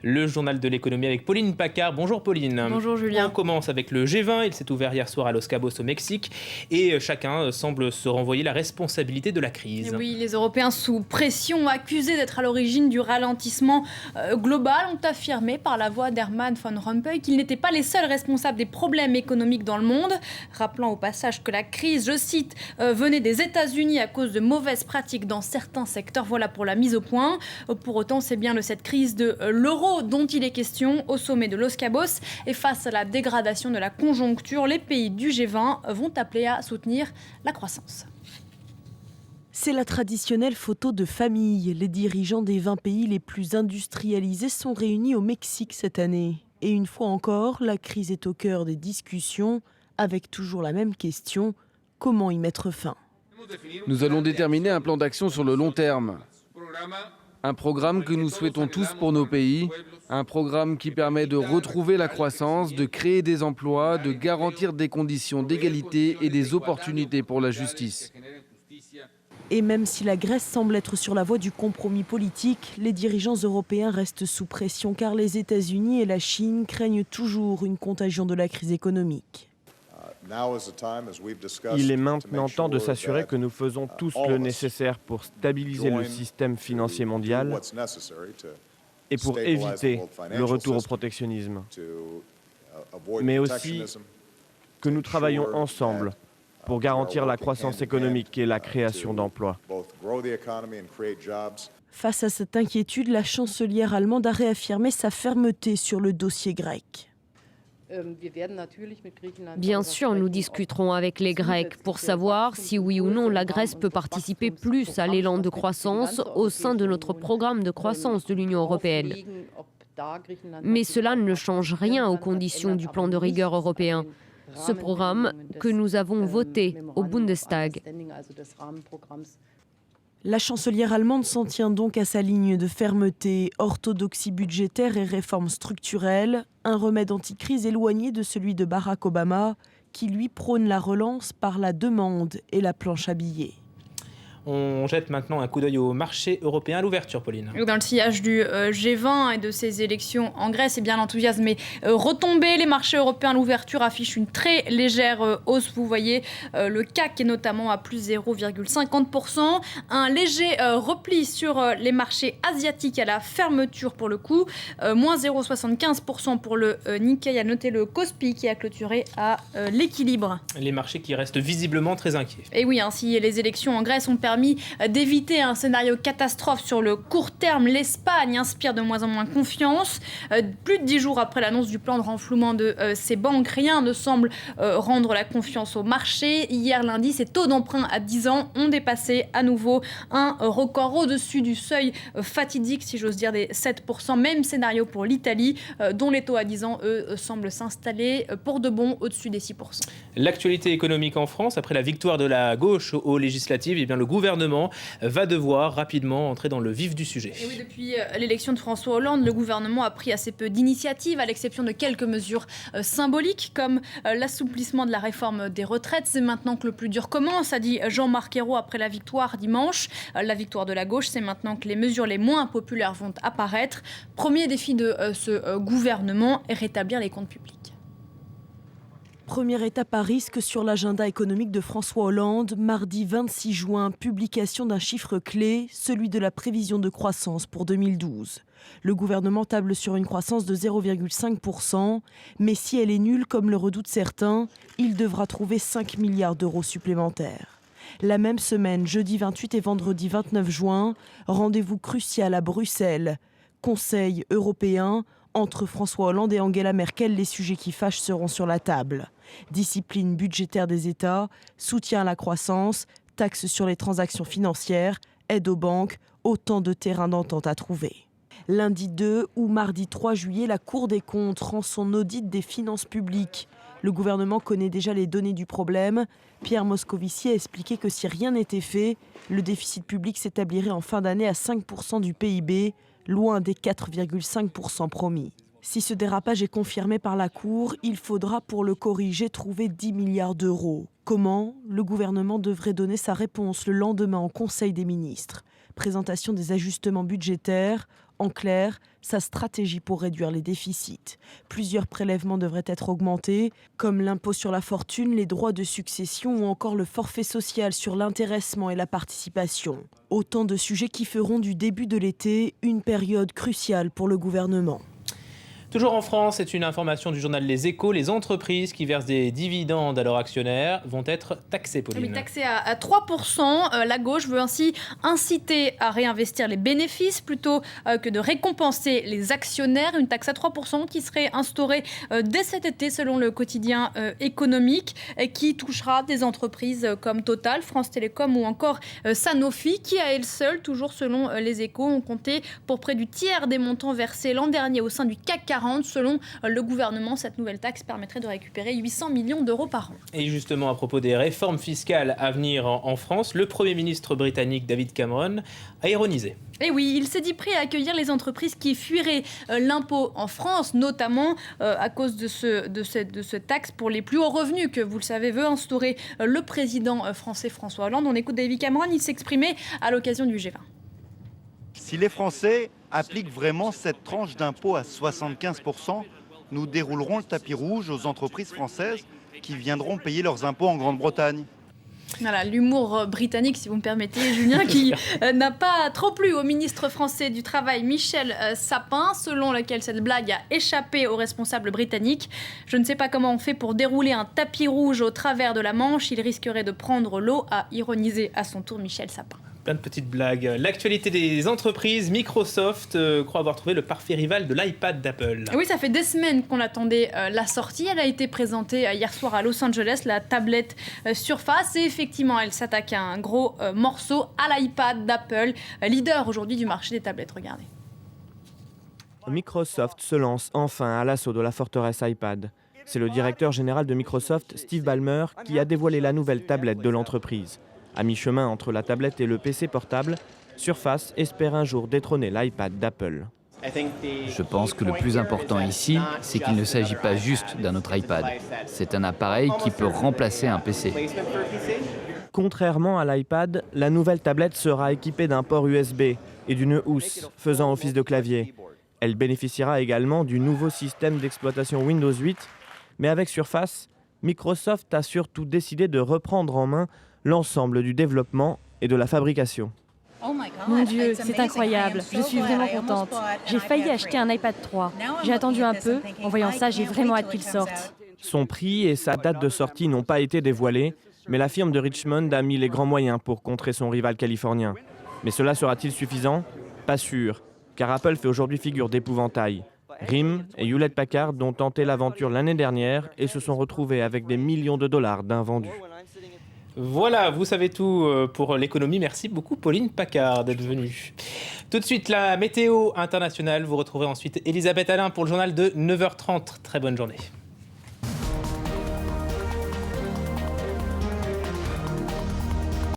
Le journal de l'économie avec Pauline Paccard. Bonjour Pauline. Bonjour Julien. On commence avec le G20. Il s'est ouvert hier soir à Los Cabos au Mexique et chacun semble se renvoyer la responsabilité de la crise. Et oui, les Européens sous pression, accusés d'être à l'origine du ralentissement global, ont affirmé par la voix d'Herman Van Rompuy qu'ils n'étaient pas les seuls responsables des problèmes économiques dans le monde, rappelant au passage que la crise, je cite, venait des États-Unis à cause de mauvaises pratiques dans certains secteurs. Voilà pour la mise au point. Pour autant, c'est bien de cette crise de l'euro dont il est question au sommet de Los Cabos. Et face à la dégradation de la conjoncture, les pays du G20 vont appeler à soutenir la croissance. C'est la traditionnelle photo de famille. Les dirigeants des 20 pays les plus industrialisés sont réunis au Mexique cette année. Et une fois encore, la crise est au cœur des discussions, avec toujours la même question, comment y mettre fin ? Nous allons déterminer un plan d'action sur le long terme. Un programme que nous souhaitons tous pour nos pays, un programme qui permet de retrouver la croissance, de créer des emplois, de garantir des conditions d'égalité et des opportunités pour la justice. Et même si la Grèce semble être sur la voie du compromis politique, les dirigeants européens restent sous pression car les États-Unis et la Chine craignent toujours une contagion de la crise économique. Il est maintenant temps de s'assurer que nous faisons tous le nécessaire pour stabiliser le système financier mondial et pour éviter le retour au protectionnisme. Mais aussi que nous travaillons ensemble pour garantir la croissance économique et la création d'emplois. Face à cette inquiétude, la chancelière allemande a réaffirmé sa fermeté sur le dossier grec. Bien sûr, nous discuterons avec les Grecs pour savoir si oui ou non la Grèce peut participer plus à l'élan de croissance au sein de notre programme de croissance de l'Union européenne. Mais cela ne change rien aux conditions du plan de rigueur européen, ce programme que nous avons voté au Bundestag. La chancelière allemande s'en tient donc à sa ligne de fermeté, orthodoxie budgétaire et réformes structurelles, un remède anti-crise éloigné de celui de Barack Obama, qui lui prône la relance par la demande et la planche à billets. On jette maintenant un coup d'œil au marché européen à l'ouverture, Pauline. Dans le sillage du G20 et de ses élections en Grèce, bien l'enthousiasme est retombé. Les marchés européens à l'ouverture affichent une très légère hausse. Vous voyez, le CAC est notamment à plus 0,50%. Un léger repli sur les marchés asiatiques à la fermeture pour le coup. Moins 0,75% pour le Nikkei. À noter le Kospi qui a clôturé à l'équilibre. Les marchés qui restent visiblement très inquiets. Et oui, ainsi les élections en Grèce ont permis d'éviter un scénario catastrophe sur le court terme. L'Espagne inspire de moins en moins confiance. Plus de 10 jours après l'annonce du plan de renflouement de ses banques, rien ne semble rendre la confiance au marché. Hier lundi, ces taux d'emprunt à 10 ans ont dépassé à nouveau un record au-dessus du seuil fatidique, si j'ose dire, des 7%. Même scénario pour l'Italie, dont les taux à 10 ans, eux, semblent s'installer pour de bon au-dessus des 6%. L'actualité économique en France, après la victoire de la gauche aux législatives, eh bien, le gouvernement va devoir rapidement entrer dans le vif du sujet. Et oui, depuis l'élection de François Hollande, le gouvernement a pris assez peu d'initiatives, à l'exception de quelques mesures symboliques, comme l'assouplissement de la réforme des retraites. C'est maintenant que le plus dur commence, a dit Jean-Marc Ayrault après la victoire dimanche. La victoire de la gauche, c'est maintenant que les mesures les moins populaires vont apparaître. Premier défi de ce gouvernement, rétablir les comptes publics. Première étape à risque sur l'agenda économique de François Hollande. Mardi 26 juin, publication d'un chiffre clé, celui de la prévision de croissance pour 2012. Le gouvernement table sur une croissance de 0,5%, mais si elle est nulle, comme le redoutent certains, il devra trouver 5 milliards d'euros supplémentaires. La même semaine, jeudi 28 et vendredi 29 juin, rendez-vous crucial à Bruxelles. Conseil européen. Entre François Hollande et Angela Merkel, les sujets qui fâchent seront sur la table. Discipline budgétaire des États, soutien à la croissance, taxes sur les transactions financières, aide aux banques, autant de terrains d'entente à trouver. Lundi 2 ou mardi 3 juillet, la Cour des comptes rend son audit des finances publiques. Le gouvernement connaît déjà les données du problème. Pierre Moscovici a expliqué que si rien n'était fait, le déficit public s'établirait en fin d'année à 5% du PIB, loin des 4,5% promis. Si ce dérapage est confirmé par la Cour, il faudra pour le corriger trouver 10 milliards d'euros. Comment ? Le gouvernement devrait donner sa réponse le lendemain au Conseil des ministres. Présentation des ajustements budgétaires, En clair, sa stratégie pour réduire les déficits. Plusieurs prélèvements devraient être augmentés, comme l'impôt sur la fortune, les droits de succession ou encore le forfait social sur l'intéressement et la participation. Autant de sujets qui feront du début de l'été une période cruciale pour le gouvernement. Toujours en France, c'est une information du journal Les Échos. Les entreprises qui versent des dividendes à leurs actionnaires vont être taxées, Pauline. Oui, taxées à 3%. La gauche veut ainsi inciter à réinvestir les bénéfices plutôt que de récompenser les actionnaires. Une taxe à 3% qui serait instaurée dès cet été selon le quotidien économique, qui touchera des entreprises comme Total, France Télécom ou encore Sanofi, qui à elles seules, toujours selon Les Échos, ont compté pour près du tiers des montants versés l'an dernier au sein du CAC 40. Selon le gouvernement, cette nouvelle taxe permettrait de récupérer 800 millions d'euros par an. Et justement, à propos des réformes fiscales à venir en France, le Premier ministre britannique David Cameron a ironisé. Et oui, il s'est dit prêt à accueillir les entreprises qui fuiraient l'impôt en France, notamment à cause de cette taxe pour les plus hauts revenus que, vous le savez, veut instaurer le président français François Hollande. On écoute David Cameron, il s'exprimait à l'occasion du G20. Si les Français appliquent vraiment cette tranche d'impôt à 75%, nous déroulerons le tapis rouge aux entreprises françaises qui viendront payer leurs impôts en Grande-Bretagne. Voilà, l'humour britannique, si vous me permettez, Julien, qui n'a pas trop plu au ministre français du Travail, Michel Sapin, selon lequel cette blague a échappé aux responsables britanniques. Je ne sais pas comment on fait pour dérouler un tapis rouge au travers de la Manche. Il risquerait de prendre l'eau, a ironisé à son tour Michel Sapin. Plein de petites blagues. L'actualité des entreprises, Microsoft croit avoir trouvé le parfait rival de l'iPad d'Apple. Oui, ça fait des semaines qu'on attendait la sortie. Elle a été présentée hier soir à Los Angeles, la tablette Surface. Et effectivement, elle s'attaque à un gros morceau, à l'iPad d'Apple, leader aujourd'hui du marché des tablettes. Regardez. Microsoft se lance enfin à l'assaut de la forteresse iPad. C'est le directeur général de Microsoft, Steve Ballmer, qui a dévoilé la nouvelle tablette de l'entreprise. À mi-chemin entre la tablette et le PC portable, Surface espère un jour détrôner l'iPad d'Apple. Je pense que le plus important ici, c'est qu'il ne s'agit pas juste d'un autre iPad. C'est un appareil qui peut remplacer un PC. Contrairement à l'iPad, la nouvelle tablette sera équipée d'un port USB et d'une housse faisant office de clavier. Elle bénéficiera également du nouveau système d'exploitation Windows 8, mais avec Surface, Microsoft a surtout décidé de reprendre en main l'ensemble du développement et de la fabrication. Mon Dieu, c'est incroyable. Je suis vraiment contente. J'ai failli acheter un iPad 3. J'ai attendu un peu. En voyant ça, j'ai vraiment hâte qu'il sorte. Son prix et sa date de sortie n'ont pas été dévoilés, mais la firme de Richmond a mis les grands moyens pour contrer son rival californien. Mais cela sera-t-il suffisant ? Pas sûr, car Apple fait aujourd'hui figure d'épouvantail. RIM et Hewlett-Packard ont tenté l'aventure l'année dernière et se sont retrouvés avec des millions de dollars d'invendus. Voilà, vous savez tout pour l'économie. Merci beaucoup Pauline Paccard d'être venue. Tout de suite, la météo internationale. Vous retrouverez ensuite Elisabeth Alain pour le journal de 9h30. Très bonne journée.